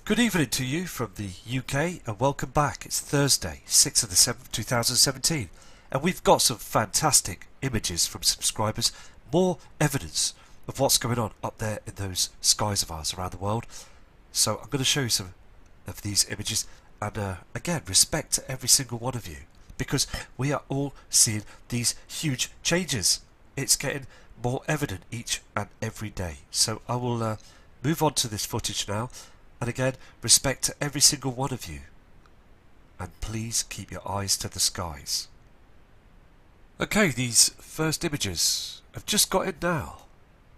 Good evening to you from the UK and welcome back. It's Thursday, 6th of the 7th, 2017, and we've got some fantastic images from subscribers, more evidence of what's going on up there in those skies of ours around the world. So I'm going to show you some of these images and again, respect to every single one of you, because we are all seeing these huge changes. It's getting more evident each and every day. So I will move on to this footage now. And again, respect to every single one of you. And please keep your eyes to the skies. Okay, these first images have just got in now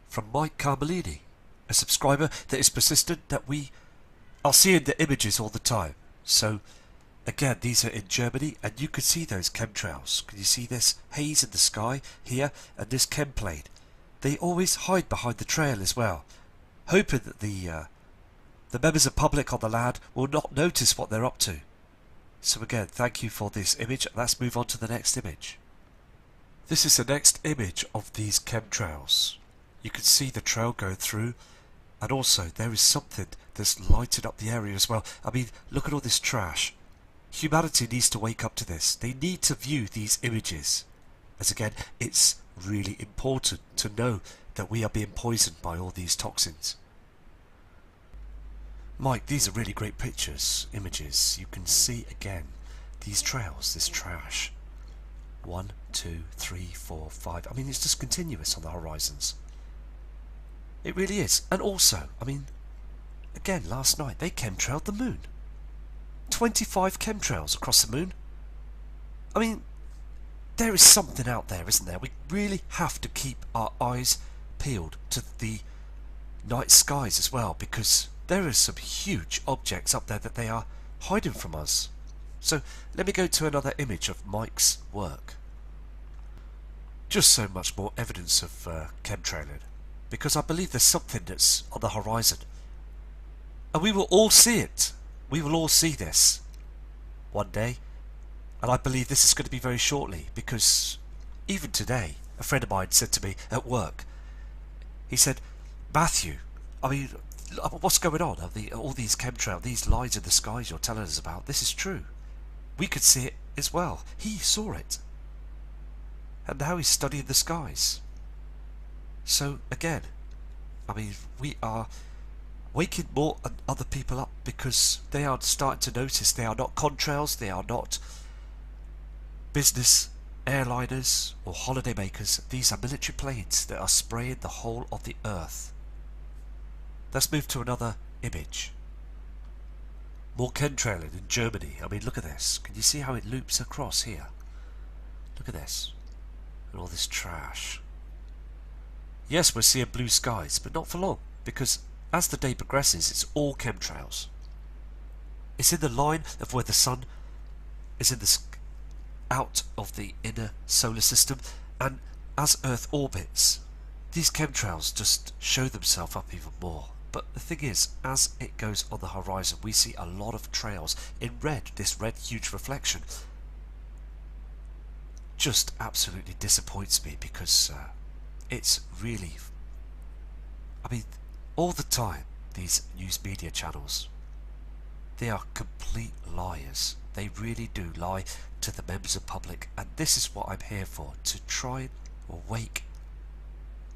from Mike Carmelini, a subscriber that is persistent that we are seeing the images all the time. So again, these are in Germany and you can see those chemtrails. Can you see this haze in the sky here and this chem plane? They always hide behind the trail as well, hoping that the members of public on the land will not notice what they're up to. So again, thank you for this image. Let's move on to the next image. This is the next image of these chemtrails. You can see the trail going through, and also there is something that's lighted up the area as well. I mean, look at all this trash. Humanity needs to wake up to this. They need to view these images, as again, it's really important to know that we are being poisoned by all these toxins. Mike, these are really great pictures, images. You can see again these trails, this trash. 1, 2, 3, 4, 5. I mean, it's just continuous on the horizons. It really is. And also, I mean, again, last night they chemtrailed the moon. 25 chemtrails across the moon. I mean, there is something out there, isn't there? We really have to keep our eyes peeled to the night skies as well, because there are some huge objects up there that they are hiding from us. So let me go to another image of Mike's work. Just so much more evidence of chemtrailing, because I believe there's something that's on the horizon. And we will all see it. We will all see this one day. And I believe this is going to be very shortly, because even today, a friend of mine said to me at work, he said, Matthew, I mean, what's going on? All these chemtrails, these lines in the skies you're telling us about, this is true. We could see it as well. He saw it. And now he's studying the skies. So again, I mean, we are waking more other people up, because they are starting to notice they are not contrails, they are not business airliners or holiday makers. These are military planes that are spraying the whole of the earth. Let's move to another image. More chemtrailing in Germany. I mean, look at this. Can you see how it loops across here? Look at this. And all this trash. Yes, we're seeing blue skies, but not for long, because as the day progresses, it's all chemtrails. It's in the line of where the sun is in the out of the inner solar system, and as Earth orbits, these chemtrails just show themselves up even more. But the thing is, as it goes on the horizon, we see a lot of trails in red. This red huge reflection just absolutely disappoints me, because it's really, I mean, all the time these news media channels, they are complete liars. They really do lie to the members of public, and this is what I'm here for, to try and awake.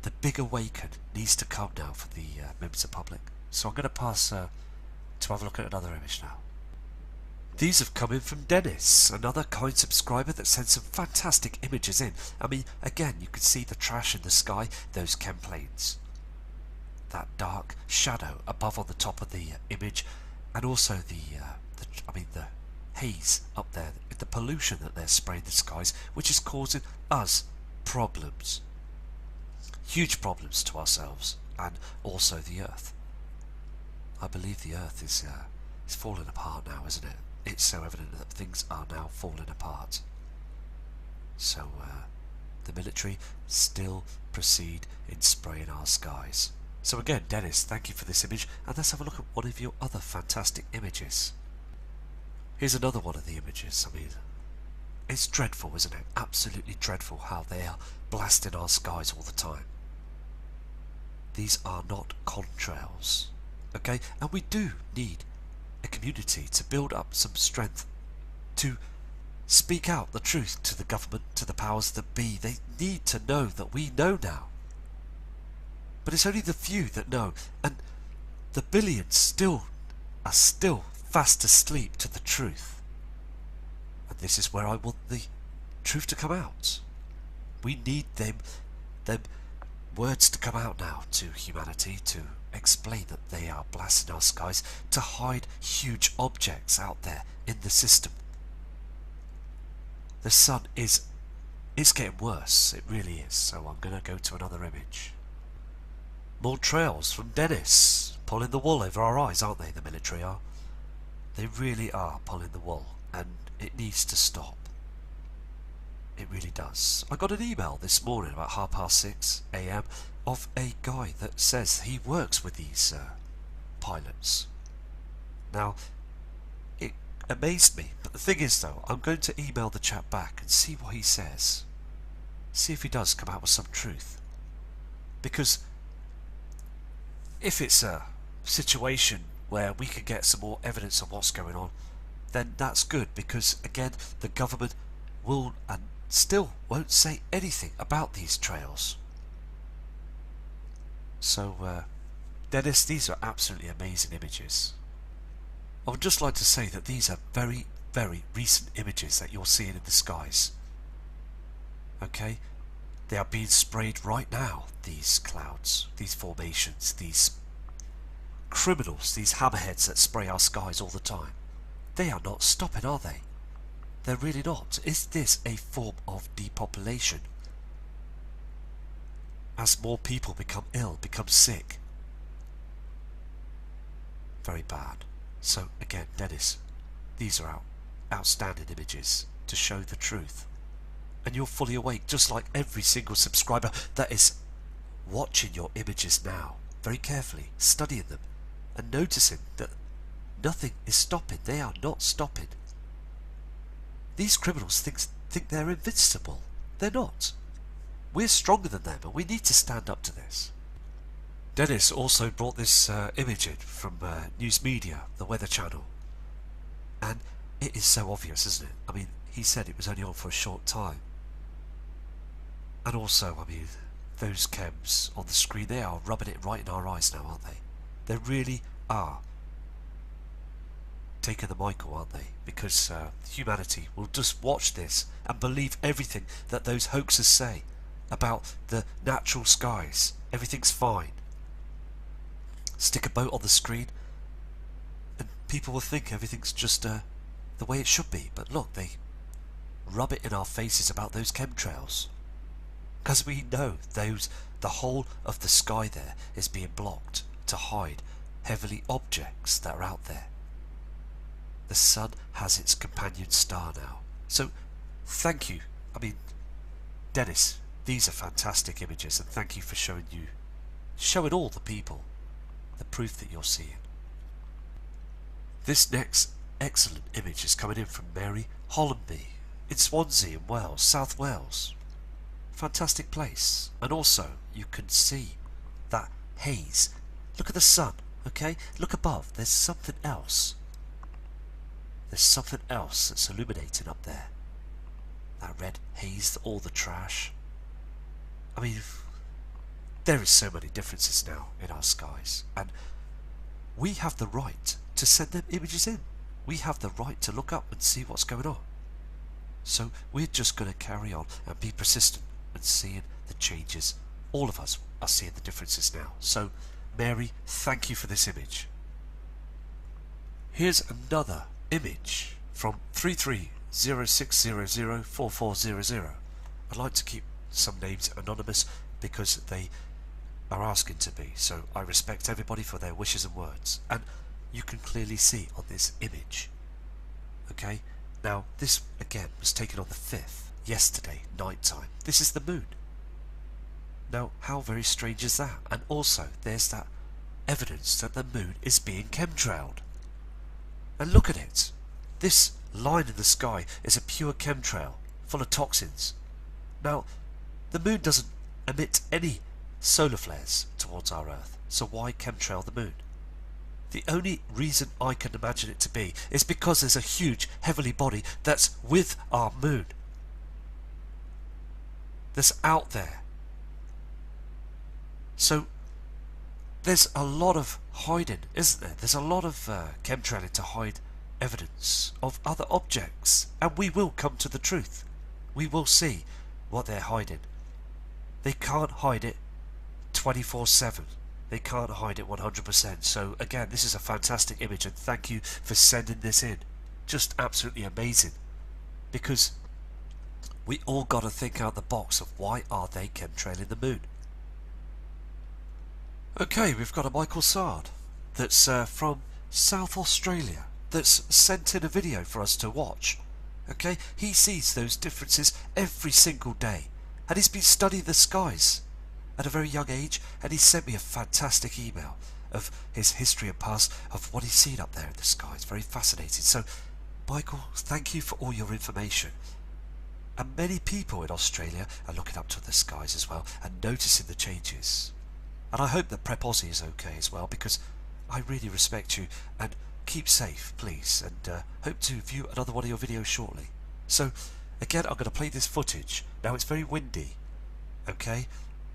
The big awaken needs to come now for the members of public. So I'm going to pass to have a look at another image now. These have come in from Dennis, another kind subscriber that sent some fantastic images in. I mean, again, you can see the trash in the sky, those chem planes, that dark shadow above on the top of the image, and also the haze up there, the pollution that they're spraying the skies, which is causing us problems. Huge problems to ourselves and also the earth. I believe the earth is falling apart now, isn't it? It's so evident that things are now falling apart. So the military still proceed in spraying our skies. So again, Dennis, thank you for this image, and let's have a look at one of your other fantastic images. Here's another one of the images. I mean, it's dreadful, isn't it? Absolutely dreadful how they are blasting our skies all the time. These are not contrails, okay? And we do need a community, to build up some strength, to speak out the truth to the government, to the powers that be. They need to know that we know now. But it's only the few that know, and the billions are still fast asleep to the truth. And this is where I want the truth to come out. We need them words to come out now to humanity, to explain that they are blasting our skies, to hide huge objects out there in the system. The sun is getting worse, it really is. So I'm going to go to another image. More trails from Dennis, pulling the wool over our eyes, aren't they? The military are. They really are pulling the wool, and it needs to stop. It really does. I got an email this morning about 6:30 AM of a guy that says he works with these pilots. Now, it amazed me, but the thing is though, I'm going to email the chap back and see what he says. See if he does come out with some truth. Because if it's a situation where we can get some more evidence of what's going on, then that's good, because again, the government will and still won't say anything about these trails. So, Dennis, these are absolutely amazing images. I would just like to say that these are very, very recent images that you're seeing in the skies. Okay? They are being sprayed right now, these clouds, these formations, these criminals, these hammerheads that spray our skies all the time. They are not stopping, are they? They're really not. Is this a form of depopulation? As more people become ill, become sick. Very bad. So again, Dennis, these are outstanding images to show the truth. And you're fully awake, just like every single subscriber that is watching your images now, very carefully, studying them, and noticing that nothing is stopping. They are not stopping. These criminals think they're invincible. They're not. We're stronger than them, and we need to stand up to this. Dennis also brought this image in from News Media, the Weather Channel. And it is so obvious, isn't it? I mean, he said it was only on for a short time. And also, I mean, those chems on the screen, they are rubbing it right in our eyes now, aren't they? They really are taking the Michael, aren't they? Because humanity will just watch this and believe everything that those hoaxers say about the natural skies. Everything's fine. Stick a boat on the screen and people will think everything's just the way it should be. But look, they rub it in our faces about those chemtrails. Because we know the whole of the sky there is being blocked to hide heavily objects that are out there. The sun has its companion star now. So, thank you. I mean, Dennis, these are fantastic images, and thank you for showing all the people the proof that you're seeing. This next excellent image is coming in from Mary Hollenby in Swansea in Wales, South Wales. Fantastic place. And also, you can see that haze. Look at the sun, okay? Look above. There's something else. There's something else that's illuminating up there. That red haze, all the trash. I mean, there is so many differences now in our skies, and we have the right to send them images in. We have the right to look up and see what's going on. So we're just going to carry on and be persistent and seeing the changes. All of us are seeing the differences now. So, Mary, thank you for this image. Here's another image from 3306004400. I'd like to keep some names anonymous because they are asking to be, so I respect everybody for their wishes and words. And you can clearly see on this image, okay? Now, this again was taken on the 5th, yesterday, night time. This is the moon. Now, how very strange is that? And also, there's that evidence that the moon is being chemtrailed. And look at it. This line in the sky is a pure chemtrail, full of toxins. Now, the moon doesn't emit any solar flares towards our Earth, so why chemtrail the moon? The only reason I can imagine it to be is because there's a huge heavenly body that's with our moon, that's out there. So there's a lot of hiding, isn't there? There's a lot of chemtrailing to hide evidence of other objects, and we will come to the truth. We will see what they're hiding. They can't hide it 24/7. They can't hide it 100%. So again, this is a fantastic image, and thank you for sending this in. Just absolutely amazing, because we all got to think out the box of why are they chemtrailing the moon. Okay, we've got a Michael Sard that's from South Australia that's sent in a video for us to watch. Okay, he sees those differences every single day, and he's been studying the skies at a very young age, and he sent me a fantastic email of his history and past of what he's seen up there in the sky. It's very fascinating. So Michael, thank you for all your information. And many people in Australia are looking up to the skies as well and noticing the changes. And I hope that Prep Aussie is okay as well, because I really respect you, and keep safe please, and hope to view another one of your videos shortly. So again, I'm going to play this footage. Now it's very windy, okay,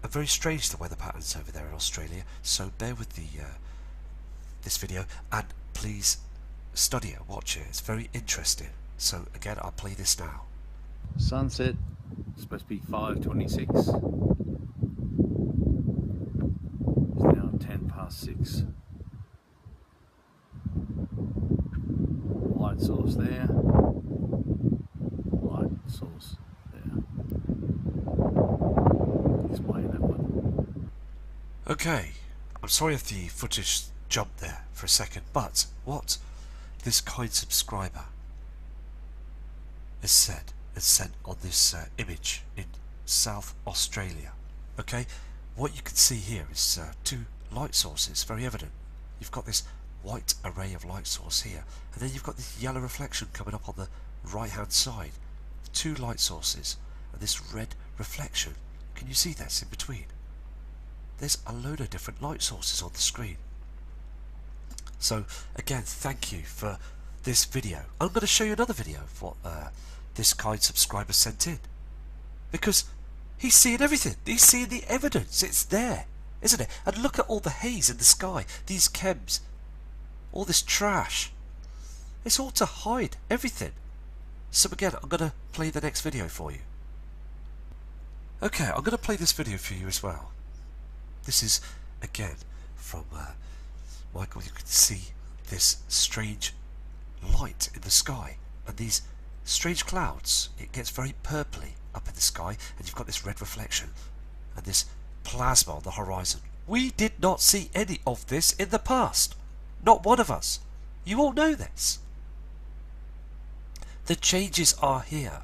and very strange the weather patterns over there in Australia, so bear with the this video, and please study it, watch it, it's very interesting. So again, I'll play this now. Sunset, supposed to be 5:26. It's now 6:10. Light source there. Light source there. Explain that one. Okay, I'm sorry if the footage jumped there for a second, but what this kind subscriber has said and sent on this image in South Australia. Okay, what you can see here is two light sources, very evident. You've got this white array of light source here, and then you've got this yellow reflection coming up on the right hand side. Two light sources and this red reflection. Can you see this in between? There's a load of different light sources on the screen. So again, thank you for this video. I'm going to show you another video of what this kind subscriber sent in, because he's seeing everything. He's seeing the evidence. It's there, isn't it? And look at all the haze in the sky, these chems, all this trash. It's all to hide everything. So again, I'm going to play the next video for you. Okay, I'm going to play this video for you as well. This is again from Michael. You can see this strange light in the sky and these strange clouds. It gets very purpley up in the sky, and you've got this red reflection and this plasma on the horizon. We did not see any of this in the past. Not one of us. You all know this. The changes are here.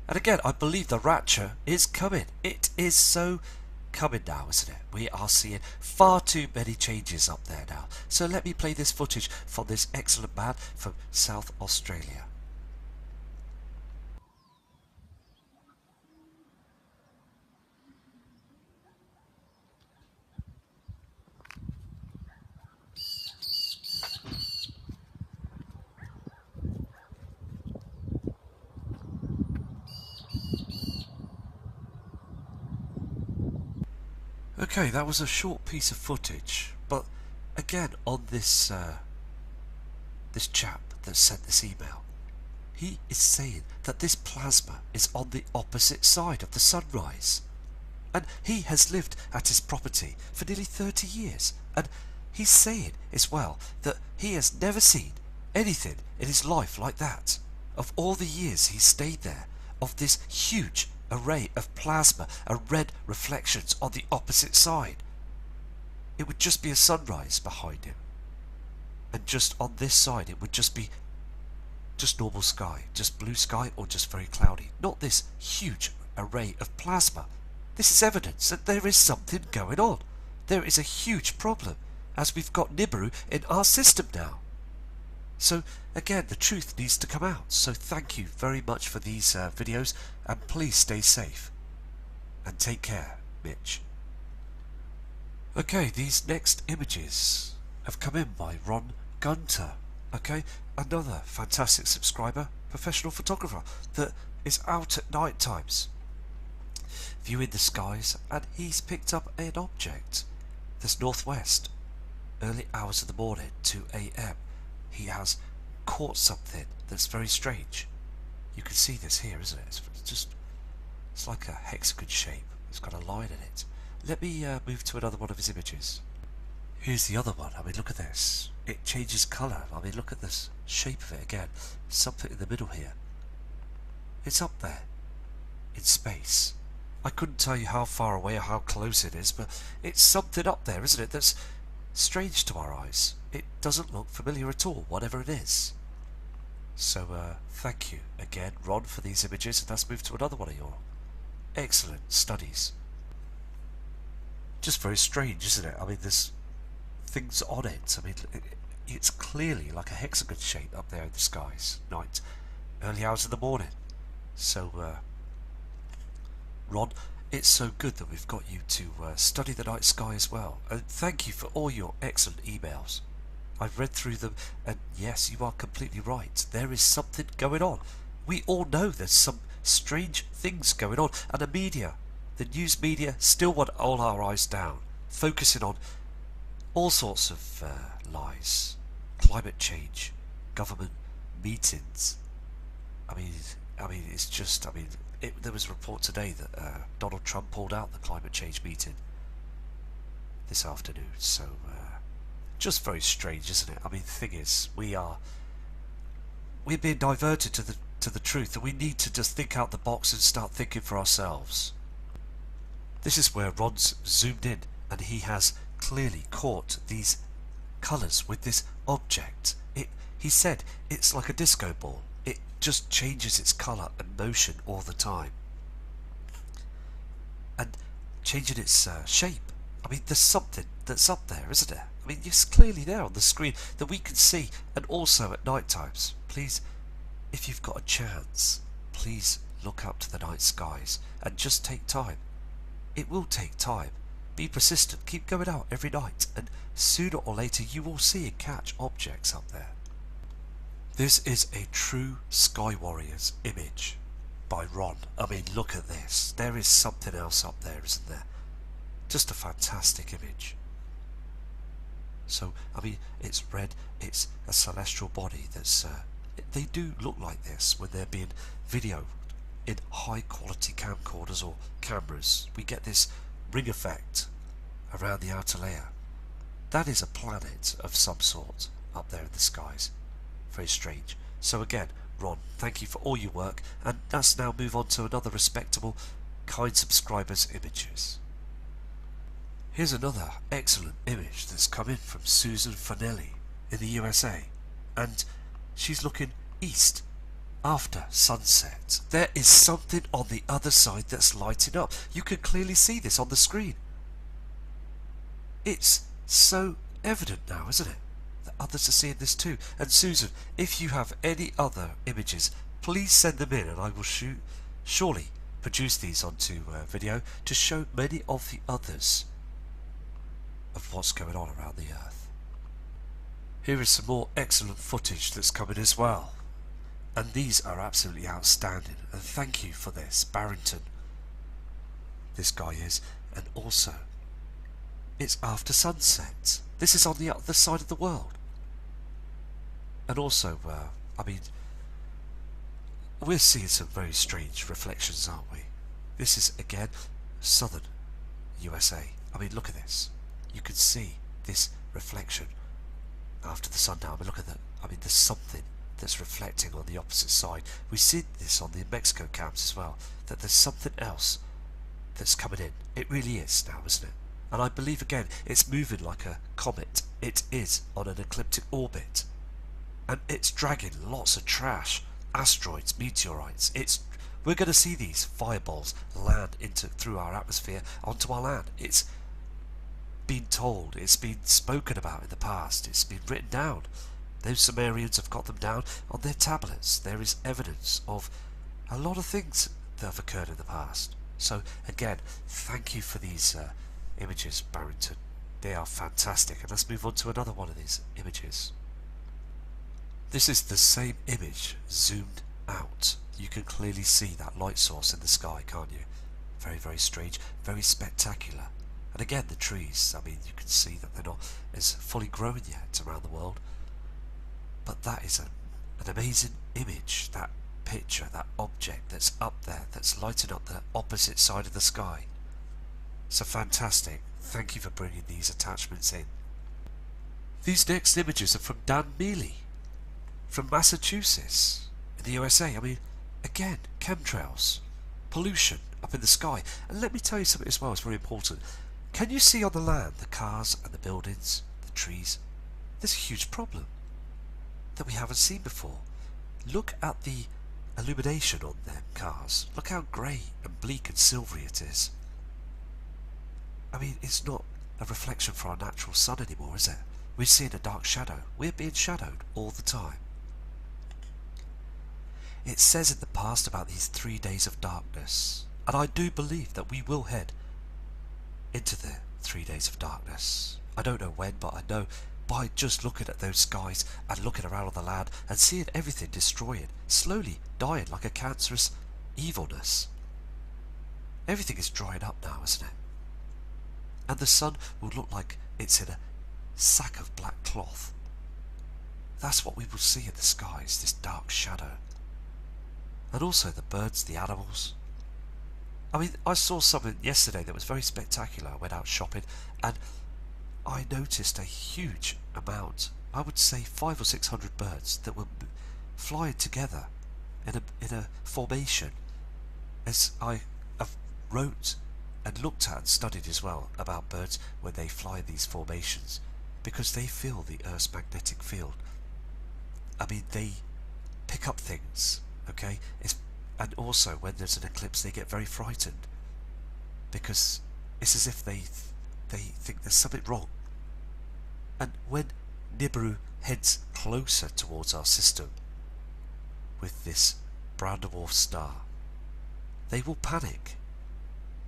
And again, I believe the rapture is coming. It is so coming now, isn't it? We are seeing far too many changes up there now. So let me play this footage from this excellent man from South Australia. Okay, that was a short piece of footage, but again, on this this chap that sent this email, he is saying that this plasma is on the opposite side of the sunrise, and he has lived at his property for nearly 30 years, and he's saying as well that he has never seen anything in his life like that. Of all the years he stayed there, of this huge array of plasma and red reflections on the opposite side. It would just be a sunrise behind him, and just on this side it would just be just normal sky, just blue sky, or just very cloudy. Not this huge array of plasma. This is evidence that there is something going on. There is a huge problem, as we've got Nibiru in our system now. So again, the truth needs to come out. So thank you very much for these videos, and please stay safe and take care, Mitch. Okay, these next images have come in by Ron Gunter. Okay, another fantastic subscriber, professional photographer that is out at night times, viewing the skies, and he's picked up an object that's northwest, early hours of the morning, 2 AM. He has caught something that's very strange. You can see this here, isn't it? It's like a hexagon shape. It's got a line in it. Let me move to another one of his images. Here's the other one. I mean, look at this. It changes colour. I mean, look at this shape of it again. Something in the middle here. It's up there in space. I couldn't tell you how far away or how close it is, but it's something up there, isn't it, that's strange to our eyes. It doesn't look familiar at all, whatever it is. So, thank you again, Ron, for these images, and let's move to another one of your excellent studies. Just very strange, isn't it? I mean, there's things on it. I mean, it's clearly like a hexagon shape up there in the skies, night, early hours of the morning. So, Ron, it's so good that we've got you to study the night sky as well. And thank you for all your excellent emails. I've read through them, and yes, you are completely right. There is something going on. We all know there's some strange things going on, and the news media still want all our eyes down, focusing on all sorts of lies, climate change, government meetings. I mean, it's just, there was a report today that Donald Trump pulled out the climate change meeting this afternoon, so just very strange, isn't it? I mean, the thing is, we're being diverted to the truth, and we need to just think out the box and start thinking for ourselves. This is where Ron's zoomed in, and he has clearly caught these colours with this object. He said it's like a disco ball. It just changes its colour and motion all the time, and changing its shape. I mean, there's something that's up there, isn't there? I mean, it's clearly there on the screen that we can see, and also at night times. Please, if you've got a chance, please look up to the night skies and just take time. It will take time. Be persistent, keep going out every night, and sooner or later you will see and catch objects up there. This is a true Sky Warriors image by Ron. I mean, look at this. There is something else up there, isn't there? Just a fantastic image. So, I mean, it's red, it's a celestial body that's, they do look like this when they're being videoed in high quality camcorders or cameras. We get this ring effect around the outer layer. That is a planet of some sort up there in the skies. Very strange. So again, Ron, thank you for all your work, and let's now move on to another respectable, kind subscriber's images. Here's another excellent image that's come in from Susan Fanelli in the USA, and she's looking east after sunset. There is something on the other side that's lighting up. You can clearly see this on the screen. It's so evident now, isn't it, that others are seeing this too. And Susan, if you have any other images, please send them in, and I will surely produce these onto video to show many of the others of what's going on around the Earth. Here is some more excellent footage that's coming as well, and these are absolutely outstanding, and thank you for this, Barrington. This guy is, and also it's after sunset. This is on the other side of the world, and also I mean, we're seeing some very strange reflections, aren't we? This is again southern USA. I mean, look at this. You can see this reflection after the sundown. I mean, look at that. I mean, there's something that's reflecting on the opposite side. We see this on the Mexico camps as well, that there's something else that's coming in. It really is now, isn't it? And I believe again it's moving like a comet. It is on an ecliptic orbit, and it's dragging lots of trash, asteroids, meteorites. We're going to see these fireballs land through our atmosphere onto our land. It's been told, it's been spoken about in the past, it's been written down. Those Sumerians have got them down on their tablets. There is evidence of a lot of things that have occurred in the past. So again, thank you for these images, Barrington. they are fantastic. And let's move on to another one of these images. This is the same image zoomed out. You can clearly see that light source in the sky, can't you? Very, very strange, very spectacular. And again, the trees, I mean, you can see that they're not as fully grown yet around the world. But that is an amazing image, that picture, that object that's up there, that's lighting up the opposite side of the sky. So fantastic. Thank you for bringing these attachments in. These next images are from Dan Mealy, from Massachusetts, in the USA. I mean, again, chemtrails, pollution up in the sky. And let me tell you something as well, it's very important. Can you see on the land the cars and the buildings, the trees? There's a huge problem that we haven't seen before. Look at the illumination on them cars. Look how grey and bleak and silvery it is. I mean, it's not a reflection for our natural sun anymore, is it? We're seeing a dark shadow. We're being shadowed all the time. It says in the past about these 3 days of darkness, and I do believe that we will head into the 3 days of darkness. I don't know when, but I know by just looking at those skies and looking around on the land and seeing everything destroying, slowly dying like a cancerous evilness. Everything is drying up now, isn't it? And the sun will look like it's in a sack of black cloth. That's what we will see in the skies, this dark shadow. And also the birds, the animals. I mean, I saw something yesterday that was very spectacular. I went out shopping and I noticed a huge amount, I would say 500 or 600 birds that were flying together in a formation. As I wrote and looked at and studied as well about birds when they fly in these formations, because they feel the Earth's magnetic field. I mean, they pick up things, okay? And also when there's an eclipse they get very frightened, because it's as if they think there's something wrong. And when Nibiru heads closer towards our system with this brown dwarf star, they will panic.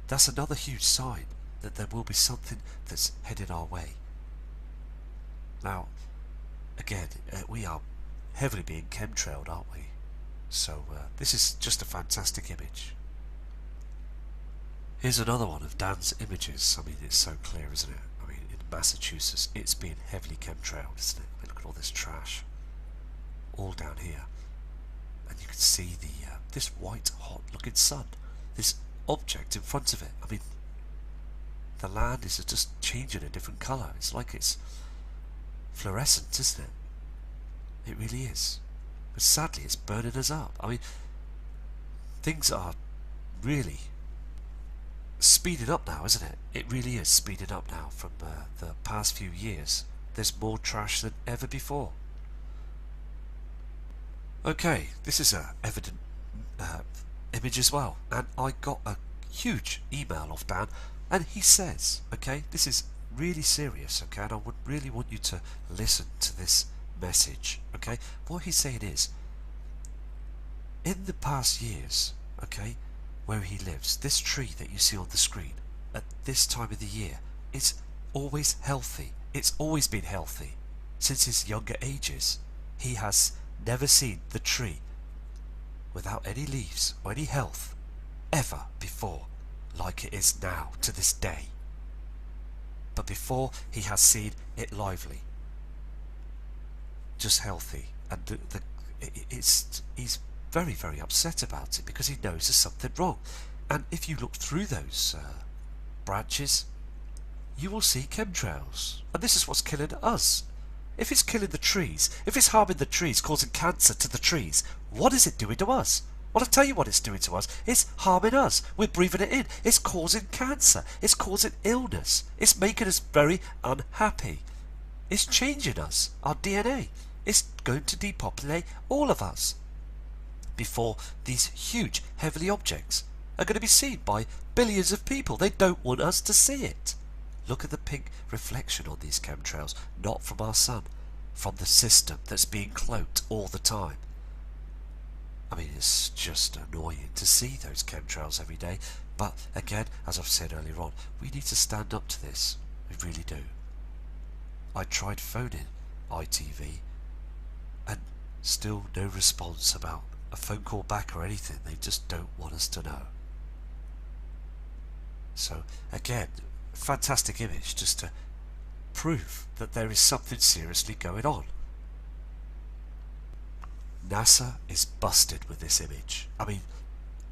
That's another huge sign that there will be something that's headed our way. Now, again, we are heavily being chemtrailed, aren't we? So this is just a fantastic image. Here's another one of Dan's images. I mean, it's so clear, isn't it? I mean, in Massachusetts, it's being heavily chemtrailed, isn't it? I mean, look at all this trash, all down here, and you can see the this white, hot-looking sun, this object in front of it. I mean, the land is just changing a different colour. It's like it's fluorescent, isn't it? It really is. But sadly, it's burning us up. I mean, things are really speeding up now, isn't it? It really is speeding up now from the past few years. There's more trash than ever before. Okay, this is a evident image as well, and I got a huge email off Dan, and he says, okay, this is really serious, okay, and I would really want you to listen to this message, okay. What he's saying is, in the past years, okay, where he lives, this tree that you see on the screen at this time of the year, it's always healthy. It's always been healthy since his younger ages. He has never seen the tree without any leaves or any health ever before, like it is now to this day. But before, he has seen it lively, just healthy, and he's very, very upset about it because he knows there's something wrong. And if you look through those branches, you will see chemtrails, and this is what's killing us. If it's killing the trees, if it's harming the trees, causing cancer to the trees, what is it doing to us? Well, I'll tell you what it's doing to us. It's harming us. We're breathing it in. It's causing cancer. It's causing illness. It's making us very unhappy. It's changing us, our DNA. It's going to depopulate all of us before these huge, heavenly objects are going to be seen by billions of people. They don't want us to see it. Look at the pink reflection on these chemtrails, not from our sun, from the system that's being cloaked all the time. I mean, it's just annoying to see those chemtrails every day, but again, as I've said earlier on, we need to stand up to this. We really do. I tried phoning ITV and still no response about a phone call back or anything. They just don't want us to know. So again, fantastic image just to prove that there is something seriously going on. NASA is busted with this image. I mean,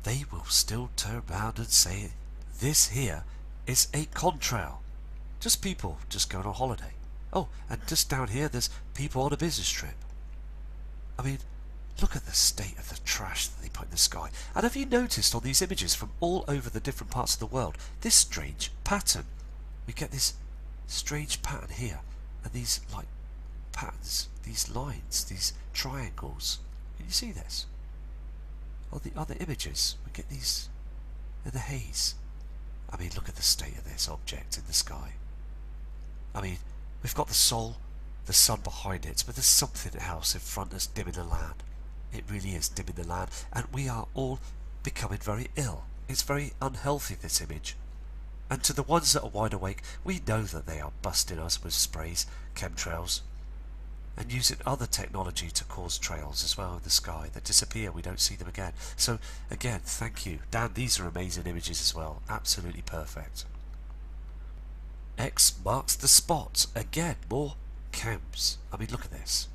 they will still turn around and say this here is a contrail. Just people just going on holiday. Oh, and just down here there's people on a business trip. I mean, look at the state of the trash that they put in the sky. And have you noticed on these images from all over the different parts of the world, this strange pattern? We get this strange pattern here, and these like patterns, these lines, these triangles. Can you see this? On the other images, we get these in the haze. I mean, look at the state of this object in the sky. I mean, we've got the sun behind it, but there's something else in front that's dimming the land. It really is dimming the land, and we are all becoming very ill. It's very unhealthy, this image. And to the ones that are wide awake, we know that they are busting us with sprays, chemtrails, and using other technology to cause trails as well in the sky that disappear. We don't see them again. So again, thank you, Dan. These are amazing images as well. Absolutely perfect. X marks the spot. Again, more chems. I mean, look at this.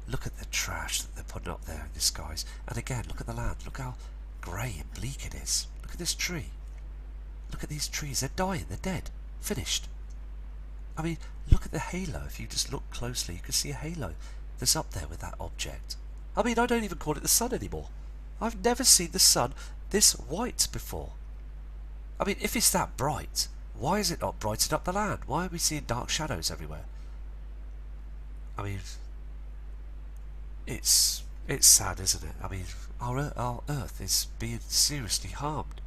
Look at the trash that they're putting up there in the skies. And again, look at the land. Look how grey and bleak it is. Look at this tree. Look at these trees. They're dying. They're dead. Finished. I mean, look at the halo. If you just look closely, you can see a halo that's up there with that object. I mean, I don't even call it the sun anymore. I've never seen the sun this white before. I mean, if it's that bright, why is it not brightened up the land? Why are we seeing dark shadows everywhere? I mean, it's sad, isn't it? I mean, our Earth is being seriously harmed.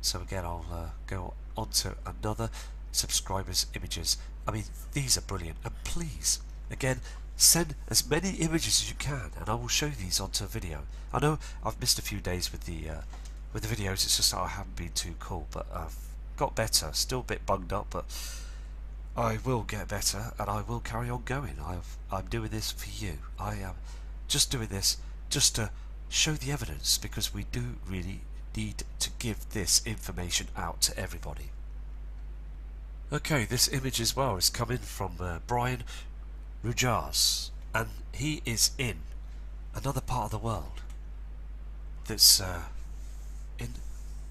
So again, I'll go on to another subscriber's images. I mean, these are brilliant. And please, again, send as many images as you can, and I will show these onto a video. I know I've missed a few days with the videos. It's just that I haven't been too cool, but I've got better. Still a bit bunged up, but I will get better, and I will carry on going. I'm doing this for you. I am just doing this just to show the evidence, because we do really need to give this information out to everybody. Okay, this image as well is coming from Brian Rujas, and he is in another part of the world that's in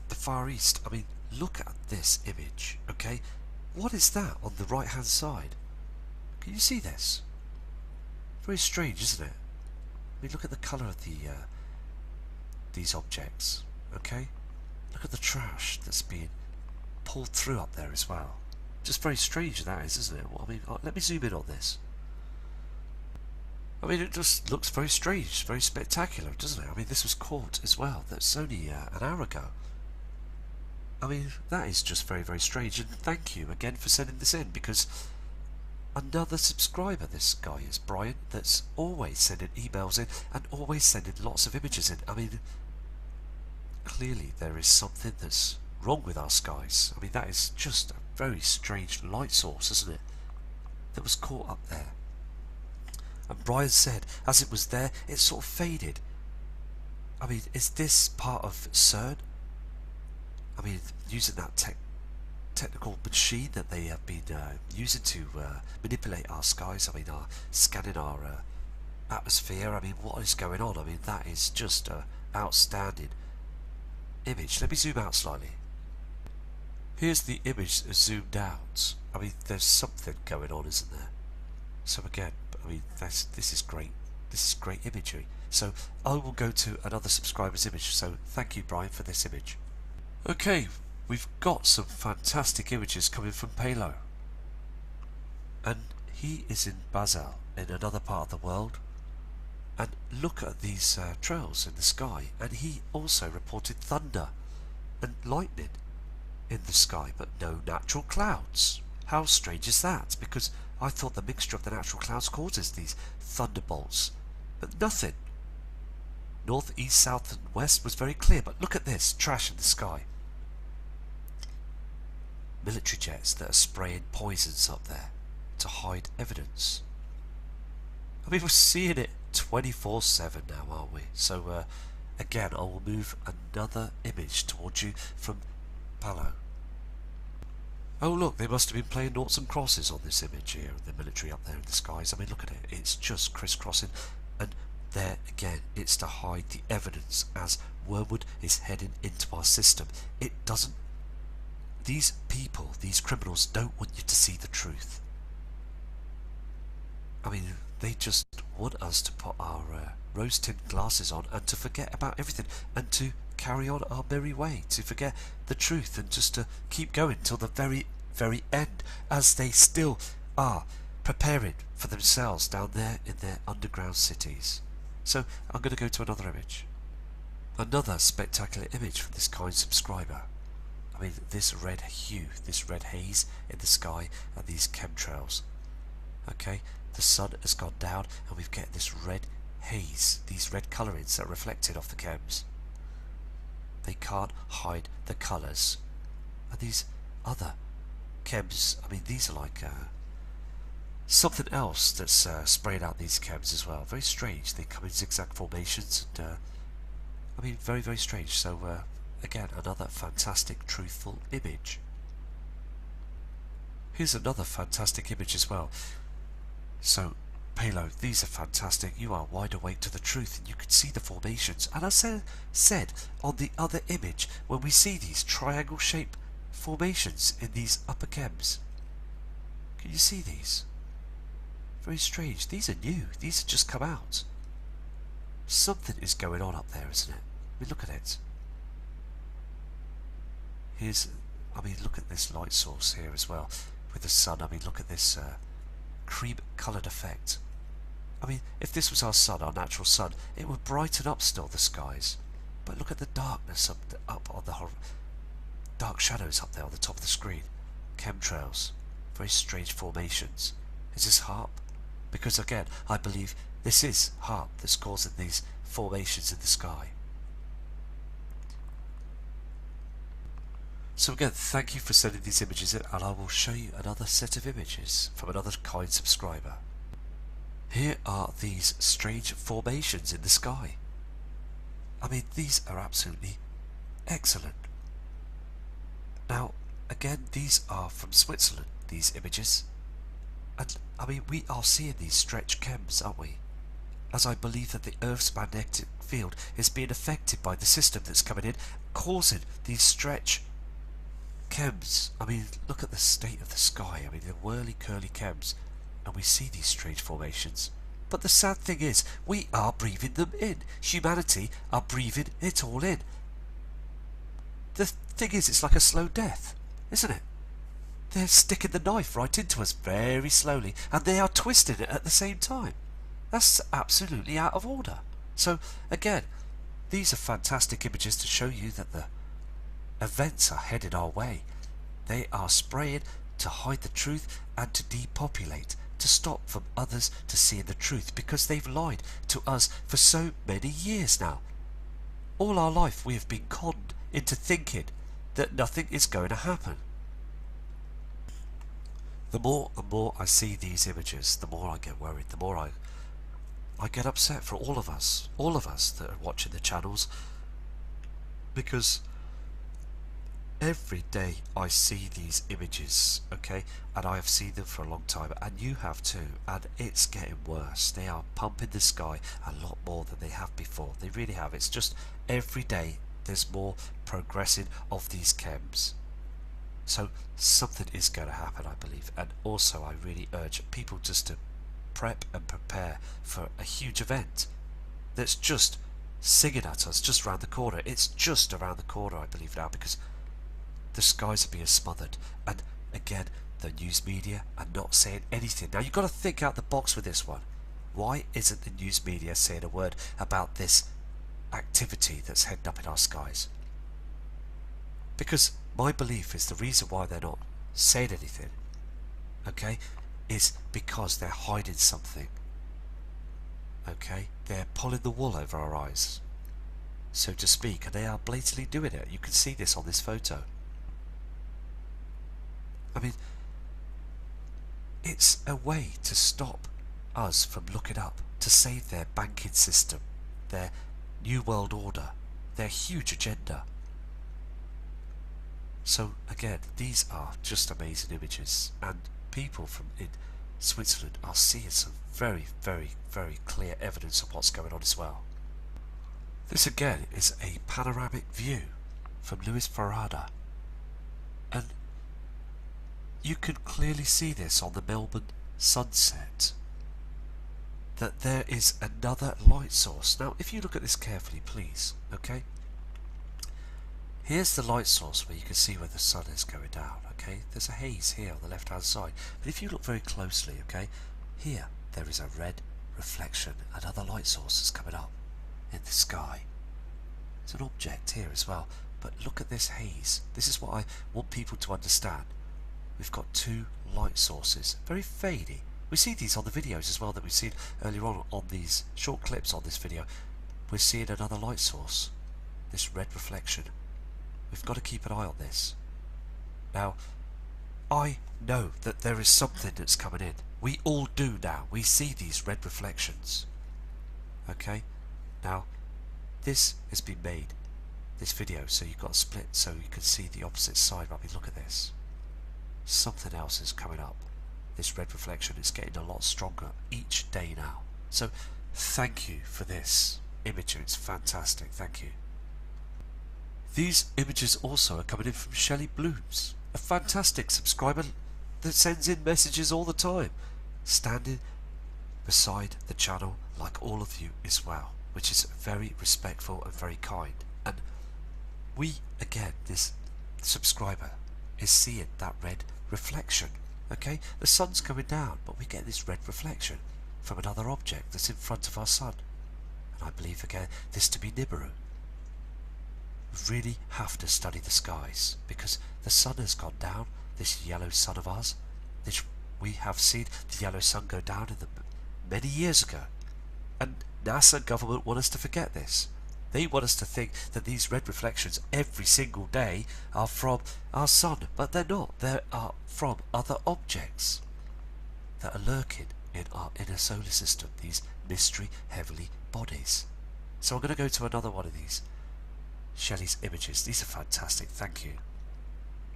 the Far East. I mean, look at this image, okay? What is that on the right hand side? Can you see this? Very strange, isn't it? I mean, look at the colour of these objects. Okay, look at the trash that's being pulled through up there as well. Just very strange that is, isn't it? Well, I mean, let me zoom in on this. I mean, it just looks very strange, very spectacular, doesn't it? I mean, this was caught as well. That's only an hour ago. I mean, that is just very, very strange. And thank you again for sending this in, because another subscriber, this guy is Brian, that's always sending emails in and always sending lots of images in. I mean, clearly there is something that's wrong with our skies. I mean, that is just a very strange light source, isn't it, that was caught up there. And Brian said as it was there, it sort of faded. I mean, is this part of CERN? I mean, using that technical machine that they have been using to manipulate our skies. I mean, scanning our atmosphere. I mean, what is going on? I mean, that is just outstanding image. Let me zoom out slightly. Here's the image zoomed out. I mean, there's something going on, isn't there? So again, I mean, this is great. This is great imagery. So I will go to another subscriber's image. So thank you, Brian, for this image. Okay, we've got some fantastic images coming from Palo, and he is in Basel, in another part of the world. And look at these trails in the sky, and he also reported thunder and lightning in the sky, but no natural clouds. How strange is that? Because I thought the mixture of the natural clouds causes these thunderbolts, but nothing. North, east, south and west was very clear, but look at this trash in the sky. military jets that are spraying poisons up there to hide evidence. I mean, we're seeing it 24/7 now, aren't we? So again, I will move another image towards you from Palo. Oh look, they must have been playing noughts and crosses on this image here, the military up there in the skies. I mean, look at it, it's just crisscrossing, and there again, it's to hide the evidence as Wormwood is heading into our system. It doesn't, these people, these criminals don't want you to see the truth. I mean, they just want us to put our rose-tinted glasses on and to forget about everything and to carry on our merry way, to forget the truth and just to keep going till the very, very end, as they still are preparing for themselves down there in their underground cities. So I'm going to go to another image. Another spectacular image from this kind subscriber. I mean, this red hue, this red haze in the sky and these chemtrails. Okay, the sun has gone down and we've got this red haze, these red colourings that are reflected off the chems. They can't hide the colours. And these other chems, I mean, these are like something else that's spraying out these chems as well. Very strange. They come in zigzag formations and I mean, very, very strange. So again, another fantastic truthful image. Here's another fantastic image as well. So Palo, these are fantastic. You are wide awake to the truth and you can see the formations. And as I said on the other image, when we see these triangle shaped formations in these upper chems, can you see these? Very strange. These are new. These have just come out. Something is going on up there, isn't it? I mean, look at it. Here's, I mean, look at this light source here as well with the sun. I mean, look at this cream coloured effect. I mean, if this was our sun, our natural sun, it would brighten up still the skies. But look at the darkness up on the dark shadows up there on the top of the screen. Chemtrails, very strange formations. Is this HARP? Because again, I believe this is HARP that's causing these formations in the sky. So again, thank you for sending these images in, and I will show you another set of images from another kind subscriber. Here are these strange formations in the sky. I mean, these are absolutely excellent. Now, again, these are from Switzerland, these images. And, I mean, we are seeing these stretch chems, aren't we? As I believe that the Earth's magnetic field is being affected by the system that's coming in, causing these stretch chems. I mean, look at the state of the sky. I mean, the whirly curly chems, and we see these strange formations. But the sad thing is, we are breathing them in. Humanity are breathing it all in. The thing is, it's like a slow death, isn't it? They're sticking the knife right into us very slowly, and they are twisting it at the same time. That's absolutely out of order. So again, these are fantastic images to show you that the events are headed our way. They are spraying to hide the truth and to depopulate, to stop from others to seeing the truth, because they've lied to us for so many years now. All our life we have been conned into thinking that nothing is going to happen. The more and more I see these images, the more I get worried, the more I get upset for all of us that are watching the channels, because every day I see these images, okay, and I have seen them for a long time, and you have too, and it's getting worse. They are pumping the sky a lot more than they have before. They really have. It's just every day there's more progressing of these chems. So something is going to happen, I believe, and also I really urge people just to prep and prepare for a huge event that's just singing at us just around the corner. It's just around the corner, I believe now, because the skies are being smothered, and again, the news media are not saying anything. Now you've got to think out the box with this one. Why isn't the news media saying a word about this activity that's heading up in our skies? Because my belief is the reason why they're not saying anything, okay, is because they're hiding something. Okay, they're pulling the wool over our eyes, so to speak, and they are blatantly doing it. You can see this on this photo. I mean, it's a way to stop us from looking up, to save their banking system, their New World Order, their huge agenda. So again, these are just amazing images, and people from in Switzerland are seeing some very, very, very clear evidence of what's going on as well. This again is a panoramic view from Louis Farada, and you can clearly see this on the Melbourne sunset, that there is another light source. Now if you look at this carefully, please, okay, here's the light source where you can see where the sun is going down, okay, there's a haze here on the left hand side, but if you look very closely, okay, here there is a red reflection, another light source is coming up in the sky. It's an object here as well, but look at this haze. This is what I want people to understand. We've got two light sources, very fadey. We see these on the videos as well that we've seen earlier on these short clips on this video. We're seeing another light source, this red reflection. We've got to keep an eye on this. Now, I know that there is something that's coming in. We all do now. We see these red reflections. Okay? Now, this has been made, this video, so you've got a split so you can see the opposite side. I mean, look at this. Something else is coming up. This red reflection is getting a lot stronger each day now. So, thank you for this image. It's fantastic. Thank you. These images also are coming in from Shelley Blooms, a fantastic subscriber that sends in messages all the time, standing beside the channel like all of you as well, which is very respectful and very kind. And we, again, this subscriber is seeing that red reflection. Okay, the sun's coming down, but we get this red reflection from another object that's in front of our sun, and I believe again this to be Nibiru. We really have to study the skies, because the sun has gone down, this yellow sun of ours. We have seen the yellow sun go down in many years ago, and NASA government want us to forget this. They want us to think that these red reflections every single day are from our sun, but they're not. They are from other objects that are lurking in our inner solar system, these mystery heavenly bodies. So I'm going to go to another one of these. Shelley's images. These are fantastic. Thank you.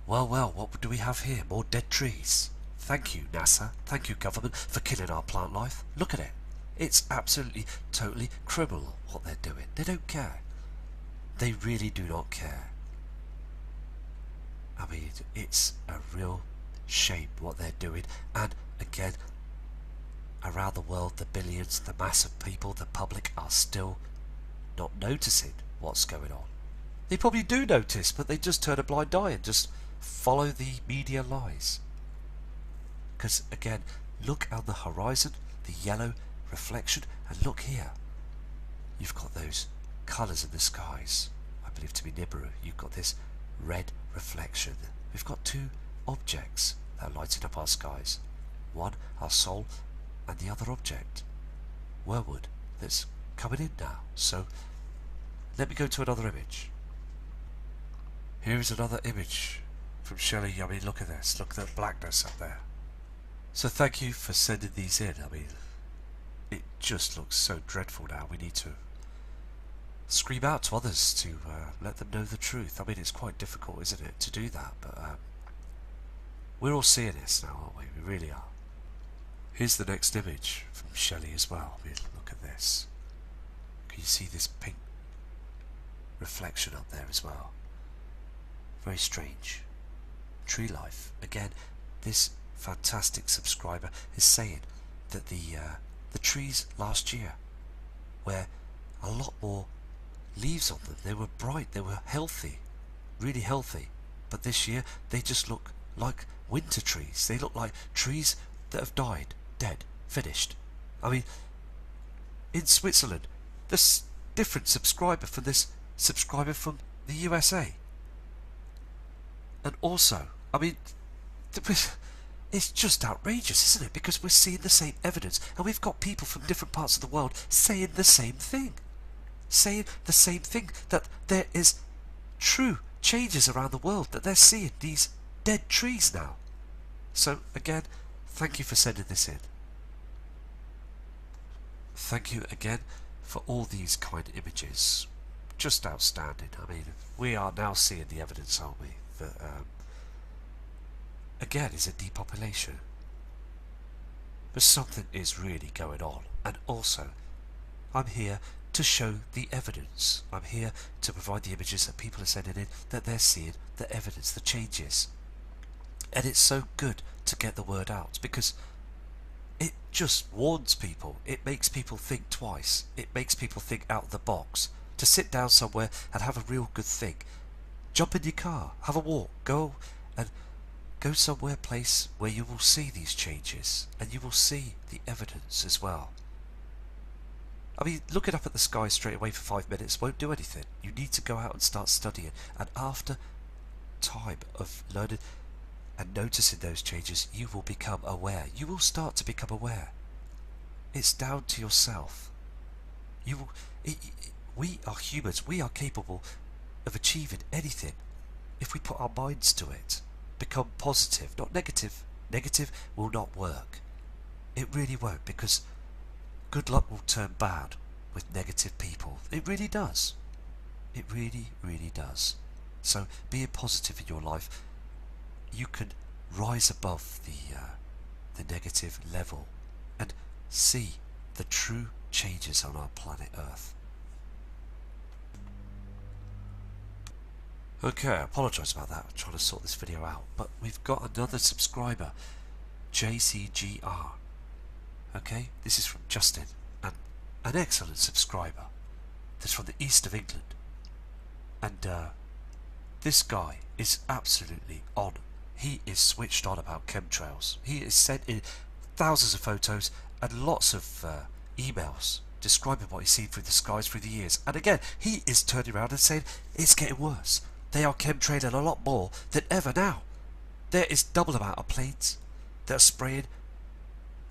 Well, what do we have here? More dead trees. Thank you, NASA. Thank you, government, for killing our plant life. Look at it. It's absolutely, totally criminal what they're doing. They don't care. They really do not care. I mean, it's a real shame what they're doing. And again, around the world, the billions, the mass of people, the public are still not noticing what's going on. They probably do notice, but they just turn a blind eye and just follow the media lies. Because again, look on the horizon, the yellow reflection, and look here. You've got those colours in the skies, I believe to be Nibiru. You've got this red reflection. We've got two objects that are lighting up our skies. One, our soul, and the other object, Wormwood, that's coming in now. So let me go to another image. Here is another image from Shelley. I mean, look at this. Look at that blackness up there. So thank you for sending these in. I mean, it just looks so dreadful now. We need to scream out to others to let them know the truth. I mean, it's quite difficult, isn't it, to do that? But we're all seeing this now, aren't we? We really are. Here's the next image from Shelley as well. I mean, look at this. Can you see this pink reflection up there as well? Very strange. Tree life. Again, this fantastic subscriber is saying that the trees last year were a lot more leaves on them. They were bright, they were healthy, really healthy. But this year they just look like winter trees. They look like trees that have died, dead, finished. I mean, in Switzerland, this different subscriber from this subscriber from the USA. And also, I mean, it's just outrageous, isn't it? Because we're seeing the same evidence, and we've got people from different parts of the world saying the same thing. Saying the same thing, that there is true changes around the world, that they're seeing these dead trees now. So again, thank you for sending this in. Thank you again for all these kind images. Just outstanding. I mean, we are now seeing the evidence, aren't we? That again is a depopulation. But something is really going on, and also I'm here to show the evidence. I'm here to provide the images that people are sending in, that they're seeing the evidence, the changes. And it's so good to get the word out, because it just warns people. It makes people think twice. It makes people think out of the box. To sit down somewhere and have a real good think. Jump in your car, have a walk, go somewhere place where you will see these changes, and you will see the evidence as well. I mean, looking up at the sky straight away for 5 minutes won't do anything. You need to go out and start studying, and after time of learning and noticing those changes, you will become aware. You will start to become aware. It's down to yourself. We are humans. We are capable of achieving anything if we put our minds to it. Become positive, not negative. Negative will not work. It really won't, because good luck will turn bad with negative people. It really does. It really, really does. So being positive in your life, you can rise above the negative level and see the true changes on our planet Earth. Okay, I apologise about that. I'm trying to sort this video out. But we've got another subscriber, JCGR. Okay, this is from Justin, and an excellent subscriber. That's from the east of England. And this guy is absolutely on. He is switched on about chemtrails. He has sent in thousands of photos and lots of emails describing what he's seen through the skies through the years. And again, he is turning around and saying it's getting worse. They are chemtrailing a lot more than ever now. There is double amount of planes that are spraying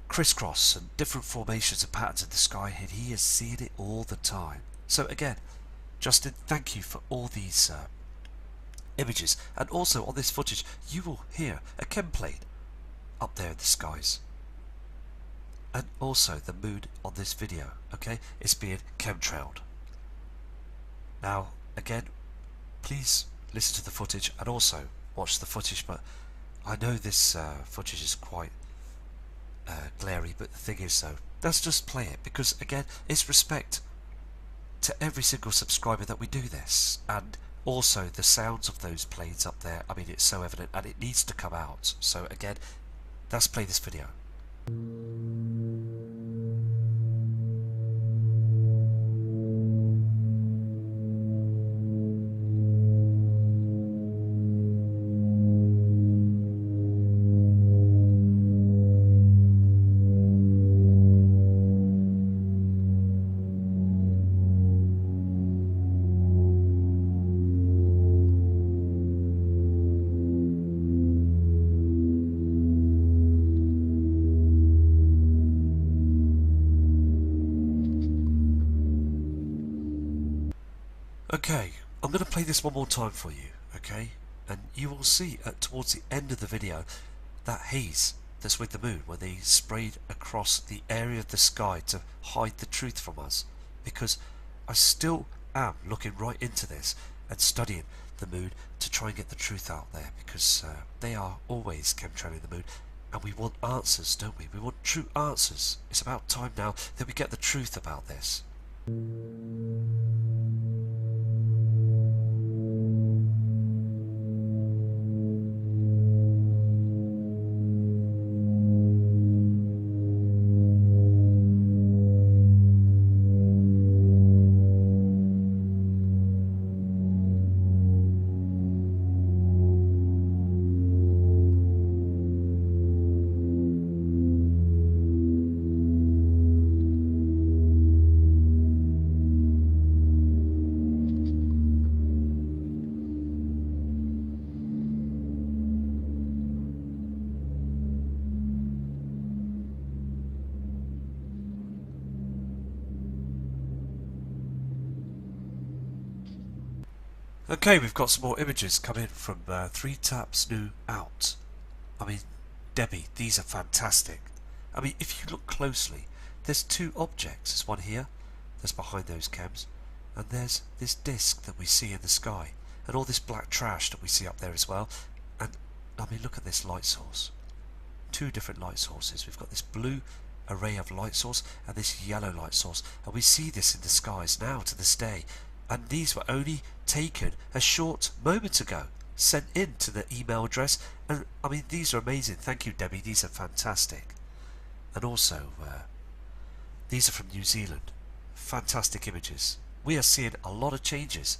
crisscross and different formations and patterns in the sky, and he is seeing it all the time. So again, Justin, thank you for all these images, and also on this footage you will hear a chem plane up there in the skies, and also the moon on this video, okay, is being chemtrailed. Now again, please listen to the footage and also watch the footage, but I know this footage is quite glary, but the thing is though, let's just play it, because again, it's respect to every single subscriber that we do this, and also the sounds of those planes up there. I mean, it's so evident and it needs to come out. So again, let's play this video. Okay, I'm going to play this one more time for you, okay? And you will see towards the end of the video that haze that's with the moon, where they sprayed across the area of the sky to hide the truth from us. Because I still am looking right into this and studying the moon to try and get the truth out there, because they are always chemtrailing the moon, and we want answers, don't we? We want true answers. It's about time now that we get the truth about this. Okay, we've got some more images coming from 3 Taps New Out. I mean, Debbie, these are fantastic. I mean, if you look closely, there's two objects. There's one here, that's behind those chems, and there's this disc that we see in the sky, and all this black trash that we see up there as well. And I mean, look at this light source. Two different light sources. We've got this blue array of light source and this yellow light source, and we see this in the skies now to this day. And these were only taken a short moment ago, sent in to the email address. And I mean, these are amazing. Thank you, Debbie. These are fantastic. And also, these are from New Zealand. Fantastic images. We are seeing a lot of changes,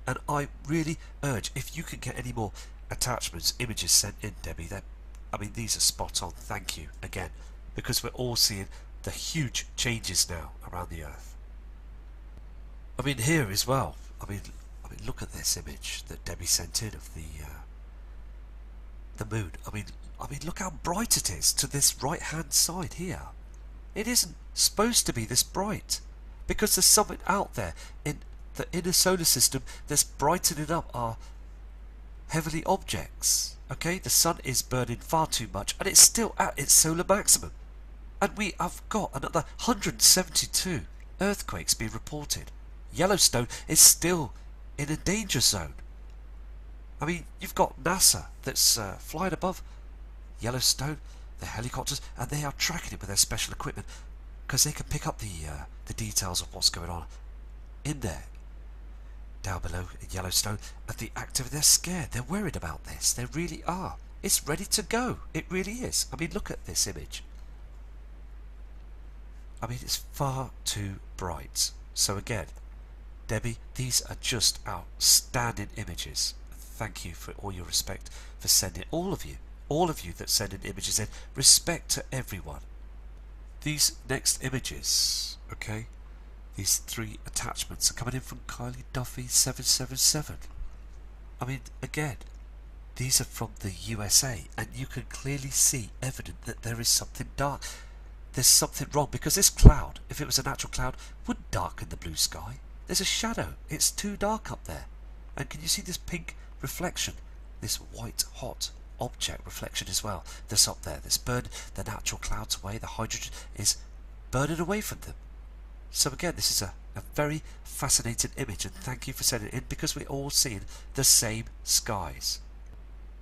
and I really urge, if you can get any more attachments, images sent in, Debbie, that, I mean, these are spot on. Thank you again, because we're all seeing the huge changes now around the Earth. I mean, here as well. I mean, look at this image that Debbie sent in of the moon. I mean, look how bright it is to this right-hand side here. It isn't supposed to be this bright, because there's something out there in the inner solar system that's brightening up our heavenly objects. Okay, the sun is burning far too much, and it's still at its solar maximum. And we have got another 172 earthquakes being reported. Yellowstone is still in a danger zone. I mean, you've got NASA that's flying above Yellowstone, the helicopters, and they are tracking it with their special equipment, because they can pick up the details of what's going on in there, down below in Yellowstone, and the activity. They're scared. They're worried about this. They really are. It's ready to go. It really is. I mean, look at this image. I mean, it's far too bright. So again, Debbie, these are just outstanding images. Thank you for all your respect for sending, all of you that send in images in. Respect to everyone. These next images, okay, these three attachments are coming in from Kylie Duffy 777. I mean, again, these are from the USA, and you can clearly see evident that there is something dark. There's something wrong, because this cloud, if it was a natural cloud, wouldn't darken the blue sky. There's a shadow. It's too dark up there. And can you see this pink reflection? This white hot object reflection as well that's up there, that's burned the natural clouds away. The hydrogen is burning away from them. So again, this is a very fascinating image, and thank you for sending it in, because we're all seeing the same skies.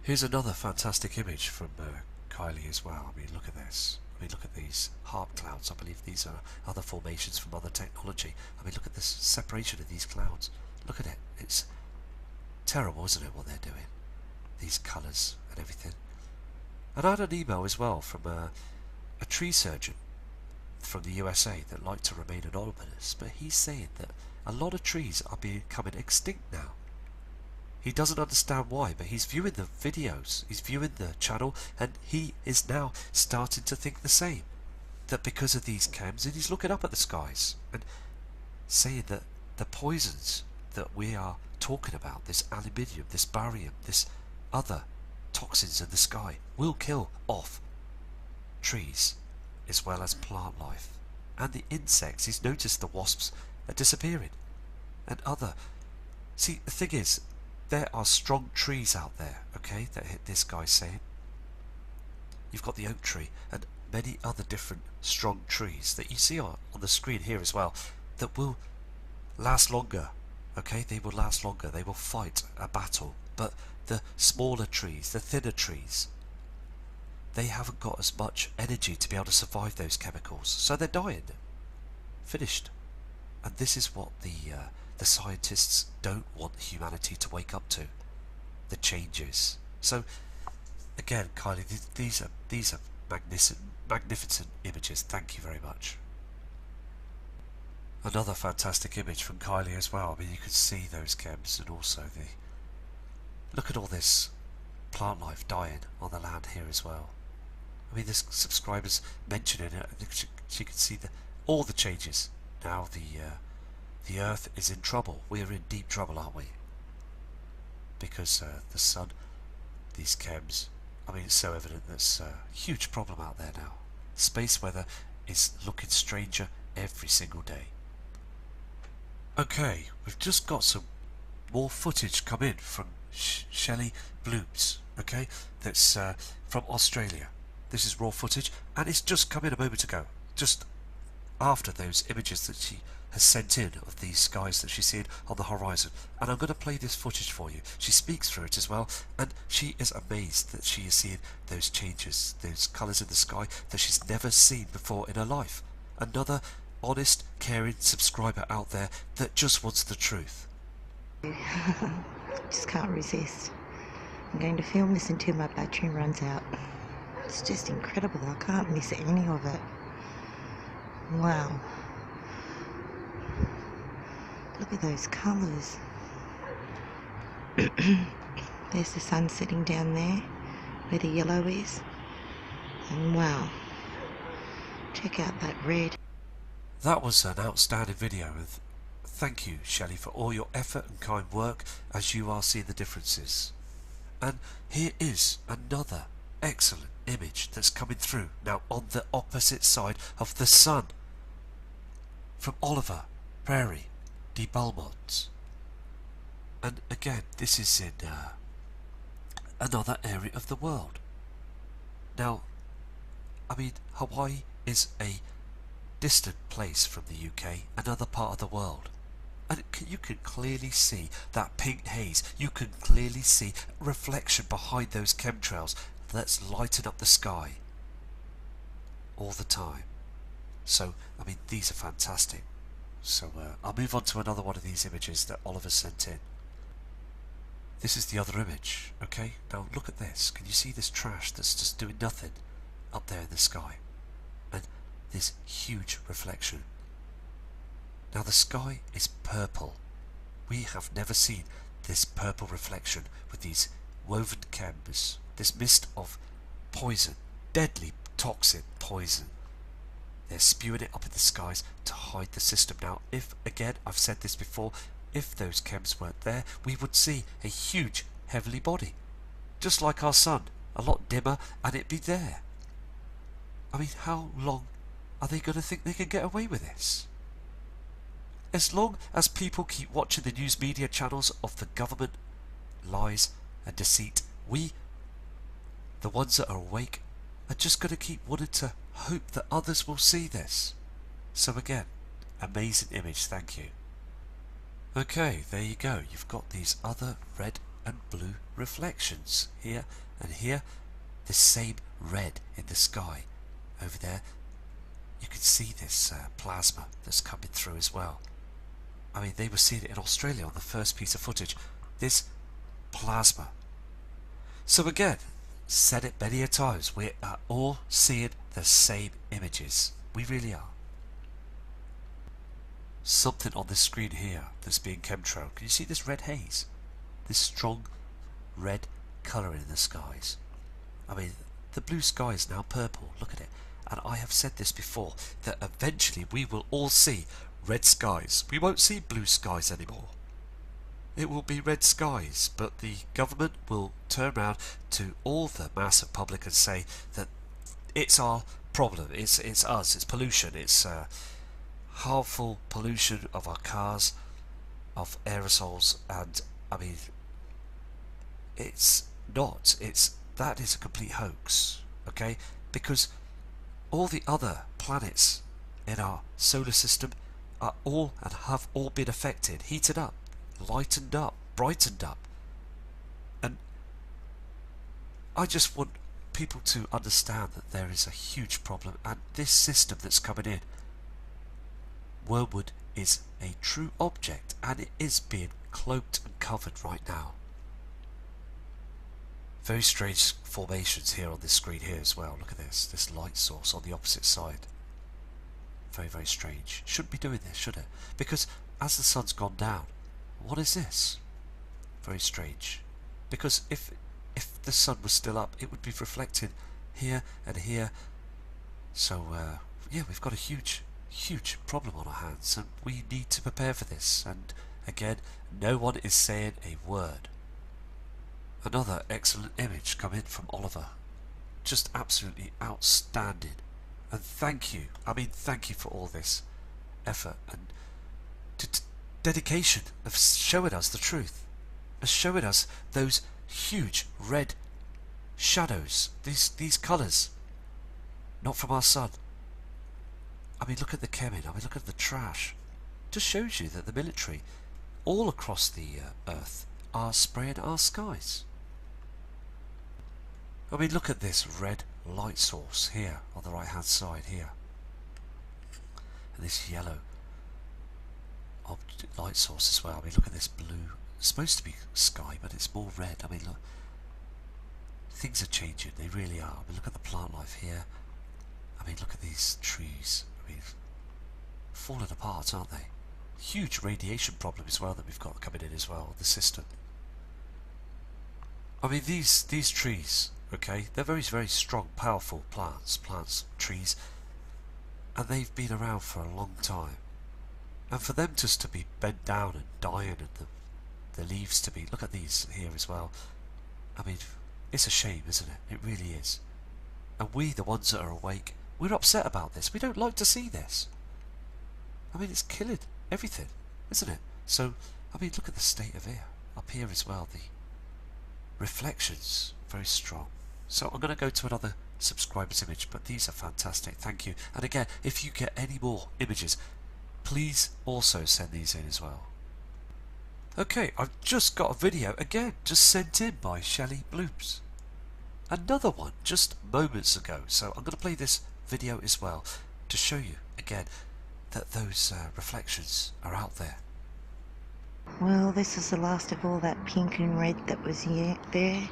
Here's another fantastic image from Kylie as well. I mean, look at this. I mean, look at these harp clouds. I believe these are other formations from other technology. I mean, look at this separation of these clouds. Look at it. It's terrible, isn't it, what they're doing? These colours and everything. And I had an email as well from a tree surgeon from the USA that liked to remain anonymous, but he's saying that a lot of trees are becoming extinct now. He doesn't understand why, but he's viewing the videos, he's viewing the channel, and he is now starting to think the same. That because of these chems, and he's looking up at the skies and saying that the poisons that we are talking about, this aluminium, this barium, this other toxins in the sky, will kill off trees as well as plant life. And the insects, he's noticed the wasps are disappearing. And other... See, the thing is, there are strong trees out there, okay, that this guy's saying. You've got the oak tree and many other different strong trees that you see on the screen here as well, that will last longer, okay, they will last longer, they will fight a battle. But the smaller trees, the thinner trees, they haven't got as much energy to be able to survive those chemicals, so they're dying. Finished. And this is what the scientists don't want humanity to wake up to. The changes. So again, Kylie, these are magnificent images. Thank you very much. Another fantastic image from Kylie as well. I mean, you can see those chems, and also look at all this plant life dying on the land here as well. I mean, this subscriber's mentioning it. I think she can see all the changes. Now the Earth is in trouble. We are in deep trouble, aren't we? Because the sun, these chems, I mean, it's so evident there's a huge problem out there now. Space weather is looking stranger every single day. Okay, we've just got some more footage come in from Shelley Blooms, okay, that's from Australia. This is raw footage, and it's just come in a moment ago, just after those images that she has sent in of these skies that she's seen on the horizon. And I'm going to play this footage for you. She speaks through it as well, and she is amazed that she is seeing those changes, those colours in the sky that she's never seen before in her life. Another honest, caring subscriber out there that just wants the truth. Just can't resist. I'm going to film this until my battery runs out. It's just incredible. I can't miss any of it. Wow. Look at those colours. There's the sun setting down there where the yellow is. And wow. Check out that red. That was an outstanding video, and thank you, Shelley, for all your effort and kind work as you are seeing the differences. And here is another excellent image that's coming through now on the opposite side of the sun from Oliver Prairie de Beaumont. And again, this is in another area of the world. Now, I mean, Hawaii is a distant place from the UK, another part of the world. And you can clearly see that pink haze. You can clearly see reflection behind those chemtrails that's lighting up the sky all the time. So, I mean, these are fantastic. So I'll move on to another one of these images that Oliver sent in. This is the other image, okay? Now look at this. Can you see this trash that's just doing nothing up there in the sky? And this huge reflection. Now the sky is purple. We have never seen this purple reflection with these woven chems, this mist of poison, deadly toxic poison. They're spewing it up in the skies to hide the system. Now, if, again, I've said this before, if those chems weren't there, we would see a huge heavenly body, just like our sun, a lot dimmer, and it'd be there. I mean, how long are they going to think they can get away with this? As long as people keep watching the news media channels of the government lies and deceit, we, the ones that are awake, are just going to keep wanting to hope that others will see this. So again, amazing image, thank you. Okay, there you go. You've got these other red and blue reflections here and here. The same red in the sky. Over there, you can see this plasma that's coming through as well. I mean, they were seeing it in Australia on the first piece of footage. This plasma. So again, said it many a times, we are all seeing the same images. We really are. Something on this screen here that's being chemtrailed. Can you see this red haze? This strong red colour in the skies. I mean, the blue sky is now purple. Look at it. And I have said this before, that eventually we will all see red skies. We won't see blue skies anymore. It will be red skies, but the government will turn around to all the massive public and say that it's our problem, it's us, it's pollution, it's harmful pollution of our cars, of aerosols, and I mean, it's not, that is a complete hoax, okay, because all the other planets in our solar system are all and have all been affected, heated up, lightened up, brightened up. And I just want people to understand that there is a huge problem, and this system that's coming in, wormwood, is a true object, and it is being cloaked and covered right now. Very strange formations here on this screen here as well. Look at this light source on the opposite side. Very, very strange. Shouldn't be doing this, should it? Because as the sun's gone down, what is this? Very strange. Because if the sun was still up, it would be reflected here and here. So yeah, we've got a huge problem on our hands, and we need to prepare for this. And again, no one is saying a word. Another excellent image come in from Oliver. Just absolutely outstanding. And thank you. I mean, thank you for all this effort and dedication of showing us the truth, of showing us those huge red shadows, these colours not from our sun. I mean, look at the chemin, I mean, look at the trash. Just shows you that the military all across the earth are spraying our skies. I mean, look at this red light source here on the right hand side here, and this yellow light source as well. I mean, look at this blue. It's supposed to be sky, but it's more red. I mean, look, things are changing, they really are. I mean, look at the plant life here. I mean, look at these trees. I mean, falling apart, aren't they? Huge radiation problem as well that we've got coming in as well, the system. I mean, these trees, okay, they're very, very strong, powerful plants, trees, and they've been around for a long time. And for them just to be bent down and dying, and the leaves to be, look at these here as well. I mean, it's a shame, isn't it? It really is. And we, the ones that are awake, we're upset about this. We don't like to see this. I mean, it's killing everything, isn't it? So, I mean, look at the state of air up here as well. The reflections, very strong. So I'm going to go to another subscriber's image, but these are fantastic. Thank you. And again, if you get any more images, please also send these in as well. Okay, I've just got a video again, just sent in by Shelley Blooms. Another one just moments ago. So I'm going to play this video as well to show you again that those reflections are out there. Well, this is the last of all that pink and red that was there,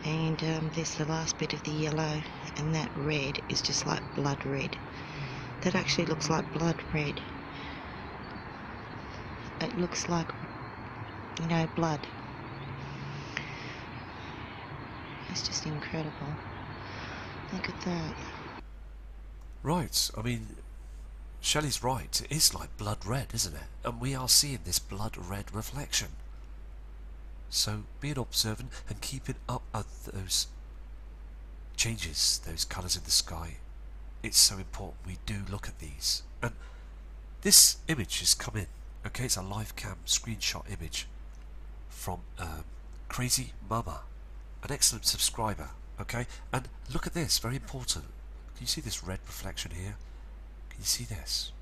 and this is the last bit of the yellow, and that red is just like blood red. That actually looks like blood red. It looks like, you know, blood. It's just incredible. Look at that. Right, I mean, Shelley's right, it is like blood red, isn't it? And we are seeing this blood red reflection. So being observant and keeping up with those changes, those colours in the sky, it's so important we do look at these. And this image has come in, okay, it's a live cam screenshot image from Crazy Mama, an excellent subscriber, okay? And look at this, very important. Can you see this red reflection here? Can you see this?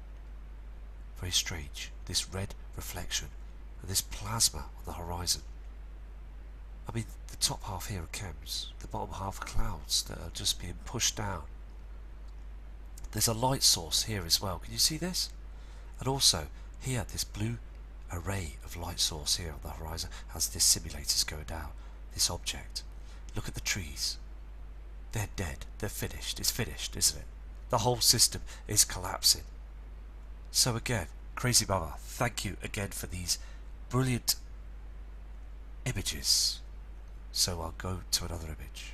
Very strange, this red reflection and this plasma on the horizon. I mean, the top half here are chems, the bottom half are clouds that are just being pushed down. There's a light source here as well, can you see this? And also, here, this blue array of light source here on the horizon has this simulators going down, this object. Look at the trees. They're dead, they're finished, it's finished, isn't it? The whole system is collapsing. So again, Crazy Mama, thank you again for these brilliant images. So I'll go to another image.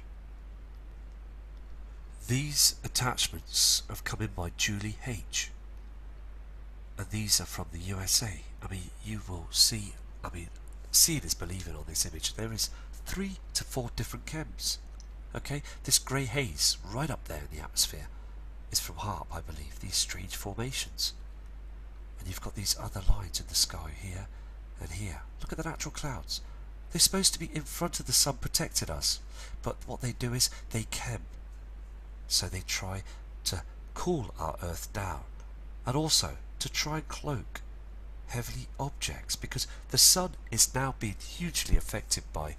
These attachments have come in by Julie H. And these are from the USA. I mean, you will see, I mean, seeing is believing on this image. There is 3 to 4 different chems. Okay, this grey haze right up there in the atmosphere is from HARP, I believe, these strange formations. And you've got these other lines in the sky here and here. Look at the natural clouds. They're supposed to be in front of the sun protecting us, but what they do is they chem. So they try to cool our Earth down, and also to try and cloak heavy objects, because the sun is now being hugely affected by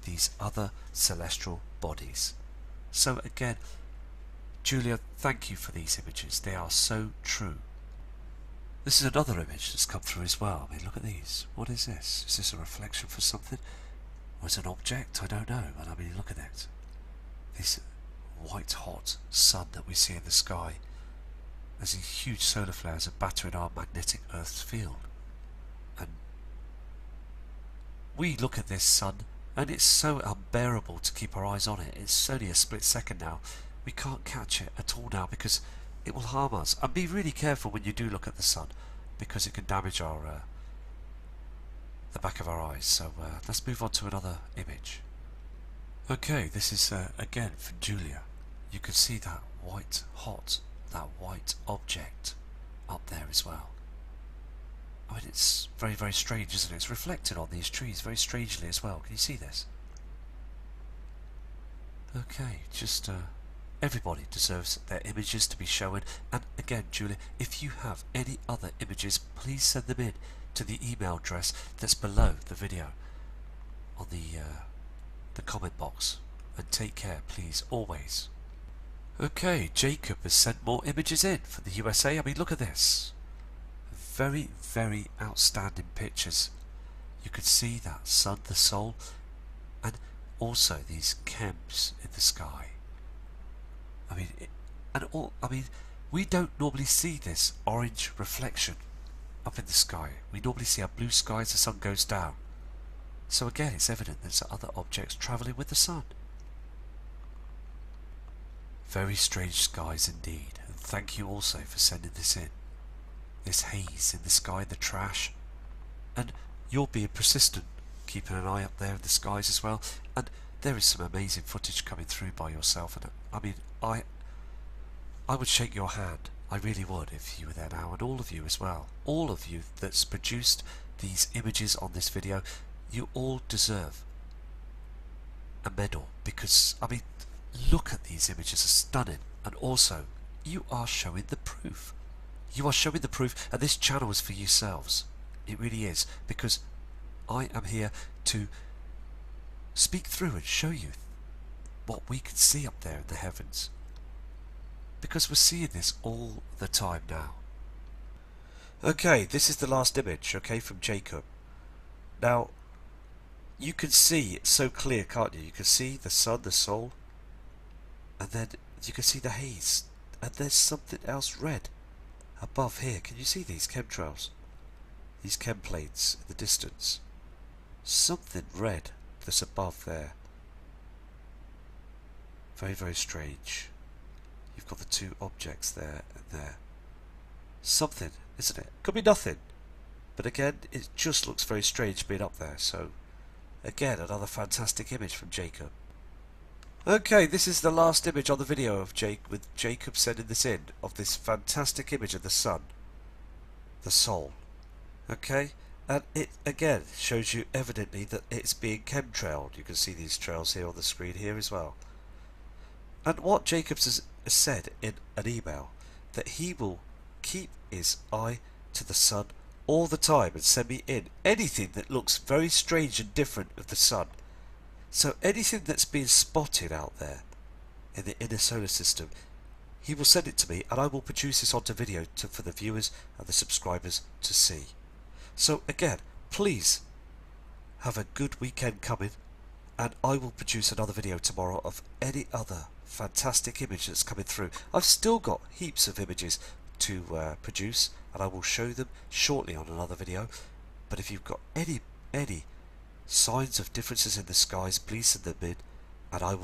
these other celestial bodies. So again, Julia, thank you for these images. They are so true. This is another image that's come through as well. I mean, look at these. What is this? Is this a reflection for something? Or is it an object? I don't know. But I mean, look at it. This white hot sun that we see in the sky as these huge solar flares are battering our magnetic Earth's field. And we look at this sun and it's so unbearable to keep our eyes on it. It's only a split second now. We can't catch it at all now because it will harm us. And be really careful when you do look at the sun, because it can damage our the back of our eyes. So let's move on to another image. Okay, this is again from Julia. You can see that white hot, that white object up there as well. I mean, it's very, very strange, isn't it? It's reflected on these trees very strangely as well. Can you see this? Okay, just Everybody deserves their images to be shown, and again, Julia, if you have any other images, please send them in to the email address that's below the video on the comment box. And take care, please, always. Okay, Jacob has sent more images in for the USA. I mean, look at this. Very, very outstanding pictures. You can see that sun, the soul, and also these chems in the sky. I mean, we don't normally see this orange reflection up in the sky. We normally see a blue sky as the sun goes down. So again, it's evident there's other objects travelling with the sun. Very strange skies indeed, and thank you also for sending this in. This haze in the sky, the trash, and you're being persistent, keeping an eye up there in the skies as well, and there is some amazing footage coming through by yourself, and I mean, I would shake your hand, I really would, if you were there now, and all of you as well. All of you that's produced these images on this video, you all deserve a medal, because, I mean, look at these images, are stunning, and also, you are showing the proof. You are showing the proof, and this channel is for yourselves. It really is, because I am here to speak through and show you what we can see up there in the heavens. Because we're seeing this all the time now. Okay, this is the last image, okay, from Jacob. Now, you can see it's so clear, can't you? You can see the sun, the soul, and then you can see the haze, and there's something else red above here. Can you see these chemtrails? These chem plates in the distance. Something red that's above there. Very, very strange. You've got the two objects there and there. Something, isn't it? Could be nothing. But again, it just looks very strange being up there. So, again, another fantastic image from Jacob. Okay, this is the last image on the video of with Jacob sending this in, of this fantastic image of the sun. The soul. Okay? And it, again, shows you evidently that it's being chemtrailed. You can see these trails here on the screen here as well. And what Jacobs has said in an email, that he will keep his eye to the sun all the time and send me in anything that looks very strange and different of the sun. So anything that's being spotted out there in the inner solar system, he will send it to me, and I will produce this onto video for the viewers and the subscribers to see. So again, please have a good weekend coming, and I will produce another video tomorrow of any other fantastic image that's coming through. I've still got heaps of images to produce, and I will show them shortly on another video. But if you've got any signs of differences in the skies, please send them in, and I will